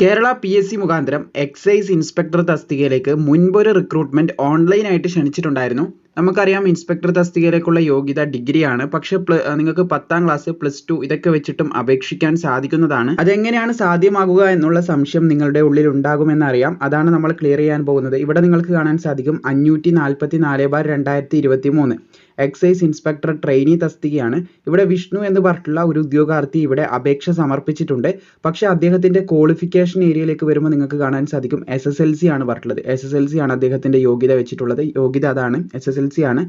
Kerala PSC മുഖാന്തരം excise inspector തസ്തികയിലേക്ക് മുൻപൊരു recruitment ഓൺലൈനായിട്ട് ക്ഷണിച്ചിട്ടുണ്ടായിരുന്നു. നമുക്കറിയാം ഇൻസ്പെക്ടർ തസ്തികയിലേക്കുള്ള യോഗ്യത ഡിഗ്രിയാണ്. പക്ഷേ നിങ്ങൾക്ക് 10ാം ക്ലാസ് +2 ഇതൊക്കെ വെച്ചിട്ടും അപേക്ഷിക്കാൻ സാധിക്കുന്നതാണ്. അതെങ്ങനെയാണ് സാധ്യമാകുക എന്നുള്ള സംശയം നിങ്ങളുടെ ഉള്ളിൽ ഉണ്ടാകുമെന്നറിയാം. അതാണ് നമ്മൾ ക്ലിയർ ചെയ്യാൻ പോകുന്നത്. ഇവിടെ നിങ്ങൾക്ക് കാണാൻ സാധിക്കും 544/2023 എക്സൈസ് ഇൻസ്പെക്ടർ ട്രെയിനി തസ്തികയാണ്. ഇവിടെ വിഷ്ണു എന്ന് പറഞ്ഞിട്ടുള്ള ഒരു ഉദ്യോഗാർത്ഥി ഇവിടെ അപേക്ഷ സമർപ്പിച്ചിട്ടുണ്ട്. പക്ഷേ അദ്ദേഹത്തിന്റെ ക്വാളിഫിക്കേഷൻ ഏരിയയിലേക്ക് വരുമ്പോൾ നിങ്ങൾക്ക് കാണാൻ സാധിക്കും SSLC ആണ് പറഞ്ഞിട്ടുള്ളത്. SSLC ആണ് അദ്ദേഹത്തിന്റെ യോഗ്യത വെച്ചിട്ടുള്ളത്. യോഗ്യത അതാണ്, SSLC ആണ്.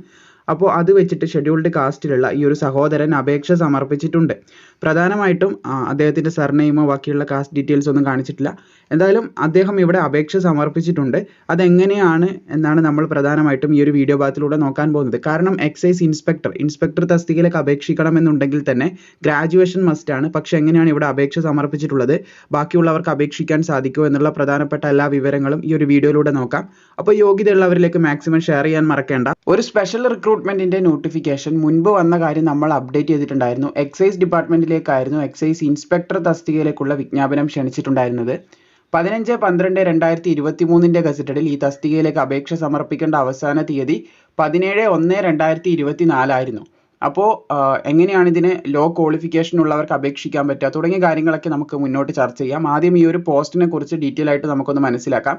അപ്പോൾ അത് വെച്ചിട്ട് ഷെഡ്യൂൾഡ് കാസ്റ്റിലുള്ള ഈ ഒരു സഹോദരൻ അപേക്ഷ സമർപ്പിച്ചിട്ടുണ്ട്. പ്രധാനമായിട്ടും അദ്ദേഹത്തിന്റെ സർനെയിമോ ബാക്കിയുള്ള കാസ്റ്റ് ഡീറ്റെയിൽസ് ഒന്നും കാണിച്ചിട്ടില്ല. എന്തായാലും അദ്ദേഹം ഇവിടെ അപേക്ഷ സമർപ്പിച്ചിട്ടുണ്ട്. അതെങ്ങനെയാണ് എന്നാണ് നമ്മൾ പ്രധാനമായിട്ടും ഈ ഒരു വീഡിയോ ഭാഗത്തിലൂടെ നോക്കാൻ പോകുന്നത്. കാരണം എക്സൈസ് ഇൻസ്പെക്ടർ തസ്തികയിലേക്ക് അപേക്ഷിക്കണമെന്നുണ്ടെങ്കിൽ തന്നെ ഗ്രാജുവേഷൻ മസ്റ്റ് ആണ്. പക്ഷെ എങ്ങനെയാണ് ഇവിടെ അപേക്ഷ സമർപ്പിച്ചിട്ടുള്ളത്, ബാക്കിയുള്ളവർക്ക് അപേക്ഷിക്കാൻ സാധിക്കുമോ എന്നുള്ള പ്രധാനപ്പെട്ട എല്ലാ വിവരങ്ങളും ഈ ഒരു വീഡിയോയിലൂടെ നോക്കാം. അപ്പോൾ യോഗ്യതയുള്ളവരിലേക്ക് മാക്സിമം ഷെയർ ചെയ്യാൻ മറക്കേണ്ട. ഒരു സ്പെഷ്യൽ റിക്രൂട്ട്മെന്റിന്റെ നോട്ടിഫിക്കേഷൻ മുൻപ് വന്ന കാര്യം നമ്മൾ അപ്ഡേറ്റ് ചെയ്തിട്ടുണ്ടായിരുന്നു. എക്സൈസ് ഡിപ്പാർട്ട്മെന്റിലേക്കായിരുന്നു എക്സൈസ് ഇൻസ്പെക്ടർ തസ്തികയിലേക്കുള്ള വിജ്ഞാപനം ക്ഷണിച്ചിട്ടുണ്ടായിരുന്നത്. 15/12/2023 ഗസറ്റഡിൽ ഈ തസ്തികയിലേക്ക് അപേക്ഷ സമർപ്പിക്കേണ്ട അവസാന തീയതി 17/1/2024 ആയിരുന്നു. അപ്പോൾ എങ്ങനെയാണ് ഇതിന് ലോ ക്വാളിഫിക്കേഷൻ ഉള്ളവർക്ക് അപേക്ഷിക്കാൻ പറ്റുക തുടങ്ങിയ കാര്യങ്ങളൊക്കെ നമുക്ക് മുന്നോട്ട് ചർച്ച ചെയ്യാം. ആദ്യം ഈ ഒരു പോസ്റ്റിനെ കുറിച്ച് ഡീറ്റെയിൽ ആയിട്ട് നമുക്കൊന്ന് മനസ്സിലാക്കാം.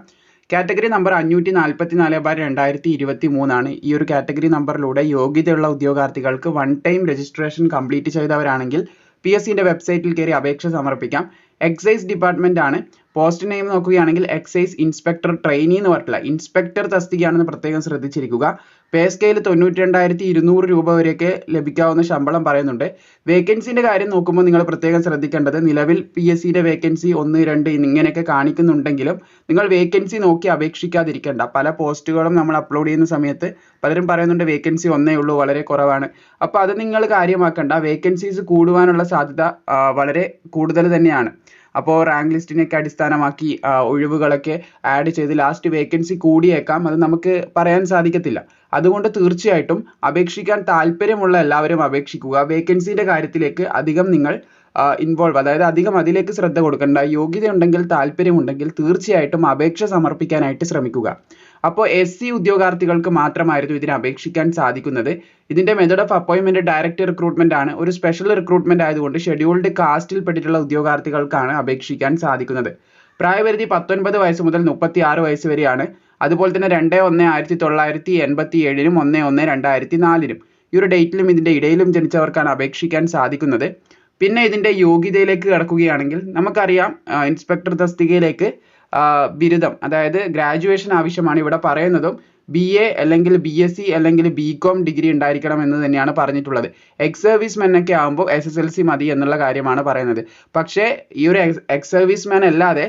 കാറ്റഗറി നമ്പർ 544/2023 ആണ്. ഈ ഒരു കാറ്റഗറി നമ്പറിലൂടെ യോഗ്യതയുള്ള ഉദ്യോഗാർത്ഥികൾക്ക് 1 ടൈം രജിസ്ട്രേഷൻ കംപ്ലീറ്റ് ചെയ്തവരാണെങ്കിൽ PSCന്റെ വെബ്സൈറ്റിൽ കയറി അപേക്ഷ സമർപ്പിക്കാം. എക്സൈസ് ഡിപ്പാർട്ട്മെന്റ് ആണ്. പോസ്റ്റ് നെയിം നോക്കുകയാണെങ്കിൽ എക്സൈസ് ഇൻസ്പെക്ടർ ട്രെയിനി എന്ന് പറഞ്ഞിട്ടുള്ള ഇൻസ്പെക്ടർ തസ്തികയാണെന്ന് പ്രത്യേകം ശ്രദ്ധിച്ചിരിക്കുക. പേ സ്കെയിൽ 92,200 രൂപ വരെയൊക്കെ ലഭിക്കാവുന്ന ശമ്പളം പറയുന്നുണ്ട്. വേക്കൻസിന്റെ കാര്യം നോക്കുമ്പോൾ നിങ്ങൾ പ്രത്യേകം ശ്രദ്ധിക്കേണ്ടത്, നിലവിൽ PSCയുടെ വേക്കൻസി 1, 2 ഇങ്ങനെയൊക്കെ കാണിക്കുന്നുണ്ടെങ്കിലും നിങ്ങൾ വേക്കൻസി നോക്കി അപേക്ഷിക്കാതിരിക്കേണ്ട. പല പോസ്റ്റുകളും നമ്മൾ അപ്ലോഡ് ചെയ്യുന്ന സമയത്ത് പലരും പറയുന്നുണ്ട് വേക്കൻസി 1 ഉള്ളൂ, വളരെ കുറവാണ്. അപ്പോൾ അത് നിങ്ങൾ കാര്യമാക്കേണ്ട. വേക്കൻസീസ് കൂടുവാനുള്ള സാധ്യത വളരെ കൂടുതൽ തന്നെയാണ്. അപ്പോൾ റാങ്ക് ലിസ്റ്റിനെയൊക്കെ അടിസ്ഥാനമാക്കി ഒഴിവുകളൊക്കെ ആഡ് ചെയ്ത് ലാസ്റ്റ് വേക്കൻസി കൂടിയേക്കാം. അത് നമുക്ക് പറയാൻ സാധിക്കത്തില്ല. അതുകൊണ്ട് തീർച്ചയായിട്ടും അപേക്ഷിക്കാൻ താല്പര്യമുള്ള എല്ലാവരും അപേക്ഷിക്കുക. വേക്കൻസിയുടെ കാര്യത്തിലേക്ക് അധികം നിങ്ങൾ ഇൻവോൾവ്, അതായത് അധികം അതിലേക്ക് ശ്രദ്ധ കൊടുക്കേണ്ട. യോഗ്യതയുണ്ടെങ്കിൽ താല്പര്യമുണ്ടെങ്കിൽ തീർച്ചയായിട്ടും അപേക്ഷ സമർപ്പിക്കാനായിട്ട് ശ്രമിക്കുക. അപ്പോൾ SC ഉദ്യോഗാർത്ഥികൾക്ക് മാത്രമായിരുന്നു ഇതിന് അപേക്ഷിക്കാൻ സാധിക്കുന്നത്. ഇതിന്റെ മെത്തേഡ് ഓഫ് അപ്പോയിൻമെന്റ് ഡയറക്റ്റ് റിക്രൂട്ട്മെന്റ് ആണ്. ഒരു സ്പെഷ്യൽ റിക്രൂട്ട്മെന്റ് ആയതുകൊണ്ട് ഷെഡ്യൂൾഡ് കാസ്റ്റിൽ പെട്ടിട്ടുള്ള ഉദ്യോഗാർത്ഥികൾക്കാണ് അപേക്ഷിക്കാൻ സാധിക്കുന്നത്. പ്രായപരിധി 19 വയസ്സ് മുതൽ 36 വയസ്സ് വരെയാണ്. അതുപോലെ തന്നെ 2/1/1987 1/1/2004 ഈ ഒരു ഡേറ്റിലും ഇതിന്റെ ഇടയിലും ജനിച്ചവർക്കാണ് അപേക്ഷിക്കാൻ സാധിക്കുന്നത്. പിന്നെ ഇതിന്റെ യോഗ്യതയിലേക്ക് കടക്കുകയാണെങ്കിൽ നമുക്കറിയാം ഇൻസ്പെക്ടർ തസ്തികയിലേക്ക് ബിരുദം, അതായത് ഗ്രാജുവേഷൻ ആവശ്യമാണ്. ഇവിടെ പറയുന്നതും BA അല്ലെങ്കിൽ BSc അല്ലെങ്കിൽ BCom ഡിഗ്രി ഉണ്ടായിരിക്കണം എന്ന് തന്നെയാണ് പറഞ്ഞിട്ടുള്ളത്. എക്സ് സർവീസ് മെൻ ഒക്കെ ആകുമ്പോൾ SSLC മതി എന്നുള്ള കാര്യമാണ് പറയുന്നത്. പക്ഷേ ഈ ഒരു എക്സ് സർവീസ് മെൻ അല്ലാതെ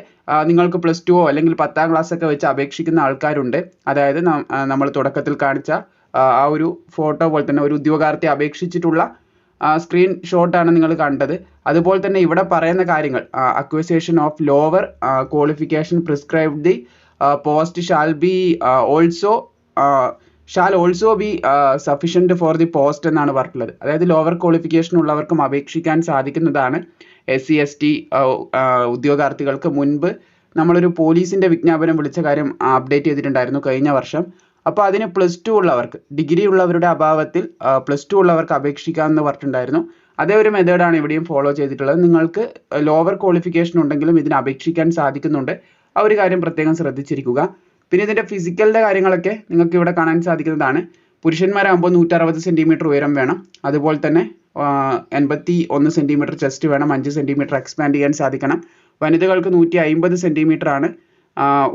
നിങ്ങൾക്ക് +2 അല്ലെങ്കിൽ 10ാം ക്ലാസ് ഒക്കെ വെച്ച് അപേക്ഷിക്കുന്ന ആൾക്കാരുണ്ട്. അതായത് നമ്മൾ തുടക്കത്തിൽ കാണിച്ച ആ ഒരു ഫോട്ടോ പോലെ തന്നെ ഒരു ഉദ്യോഗാർത്ഥി അപേക്ഷിച്ചിട്ടുള്ള സ്ക്രീൻ ഷോട്ടാണ് നിങ്ങൾ കണ്ടത്. അതുപോലെ തന്നെ ഇവിടെ പറയുന്ന കാര്യങ്ങൾ, acquisition of lower qualification prescribed the post shall also be sufficient for the post എന്നാണ് പറഞ്ഞിട്ടുള്ളത്. അതായത് ലോവർ ക്വാളിഫിക്കേഷൻ ഉള്ളവർക്കും അപേക്ഷിക്കാൻ സാധിക്കുന്നതാണ്. SC ST ഉദ്യോഗാർത്ഥികൾക്ക് മുൻപ് നമ്മളൊരു പോലീസിന്റെ വിജ്ഞാപനം വിളിച്ച കാര്യം അപ്ഡേറ്റ് ചെയ്തിട്ടുണ്ടായിരുന്നു കഴിഞ്ഞ വർഷം. അപ്പോൾ അതിന് +2 ഉള്ളവർക്ക്, ഡിഗ്രി ഉള്ളവരുടെ അഭാവത്തിൽ +2 ഉള്ളവർക്ക് അപേക്ഷിക്കാമെന്ന് പറഞ്ഞിട്ടുണ്ടായിരുന്നു. അതേ ഒരു മെത്തേഡാണ് ഇവിടെയും ഫോളോ ചെയ്തിട്ടുള്ളത്. നിങ്ങൾക്ക് ലോവർ ക്വാളിഫിക്കേഷൻ ഉണ്ടെങ്കിലും ഇതിന് അപേക്ഷിക്കാൻ സാധിക്കുന്നുണ്ട്. ആ ഒരു കാര്യം പ്രത്യേകം ശ്രദ്ധിച്ചിരിക്കുക. പിന്നെ ഇതിന്റെ ഫിസിക്കലിന്റെ കാര്യങ്ങളൊക്കെ നിങ്ങൾക്ക് ഇവിടെ കാണാൻ സാധിക്കുന്നതാണ്. പുരുഷന്മാരാകുമ്പോൾ 160 സെന്റിമീറ്റർ ഉയരം വേണം. അതുപോലെ തന്നെ 81 സെന്റിമീറ്റർ ചെസ്റ്റ് വേണം. 5 സെന്റിമീറ്റർ എക്സ്പാൻഡ് ചെയ്യാൻ സാധിക്കണം. വനിതകൾക്ക് 150 സെന്റിമീറ്റർ ആണ്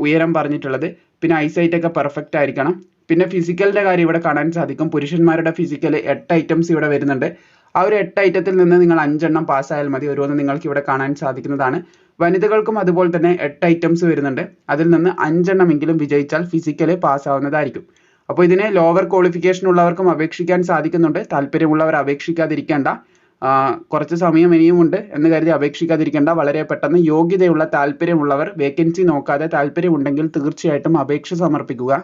ഉയരം പറഞ്ഞിട്ടുള്ളത്. പിന്നെ ഐസൈറ്റ് ഒക്കെ പെർഫെക്റ്റ് ആയിരിക്കണം. പിന്നെ ഫിസിക്കലിന്റെ കാര്യം ഇവിടെ കാണാൻ സാധിക്കും. പുരുഷന്മാരുടെ ഫിസിക്കൽ 8 ഐറ്റംസ് ഇവിടെ വരുന്നുണ്ട്. ആ ഒരു 8 ഐറ്റത്തിൽ നിന്ന് നിങ്ങൾ 5 എണ്ണം പാസ്സായാൽ മതി. ഓരോന്ന് നിങ്ങൾക്ക് ഇവിടെ കാണാൻ സാധിക്കുന്നതാണ്. വനിതകൾക്കും അതുപോലെ തന്നെ 8 ഐറ്റംസ് വരുന്നുണ്ട്. അതിൽ നിന്ന് 5 എണ്ണമെങ്കിലും വിജയിച്ചാൽ ഫിസിക്കൽ പാസ്സാവുന്നതായിരിക്കും. അപ്പോൾ ഇതിന് ലോവർ ക്വാളിഫിക്കേഷൻ ഉള്ളവർക്കും അപേക്ഷിക്കാൻ സാധിക്കുന്നുണ്ട്. താല്പര്യമുള്ളവർ അപേക്ഷിക്കാതിരിക്കേണ്ട. കുറച്ച് സമയം ഇനിയുമുണ്ട് എന്ന് കരുതി അപേക്ഷിക്കാതിരിക്കേണ്ട. വളരെ പെട്ടെന്ന് യോഗ്യതയുള്ള താല്പര്യമുള്ളവർ വേക്കൻസി നോക്കാതെ താല്പര്യമുണ്ടെങ്കിൽ തീർച്ചയായിട്ടും അപേക്ഷ സമർപ്പിക്കുക.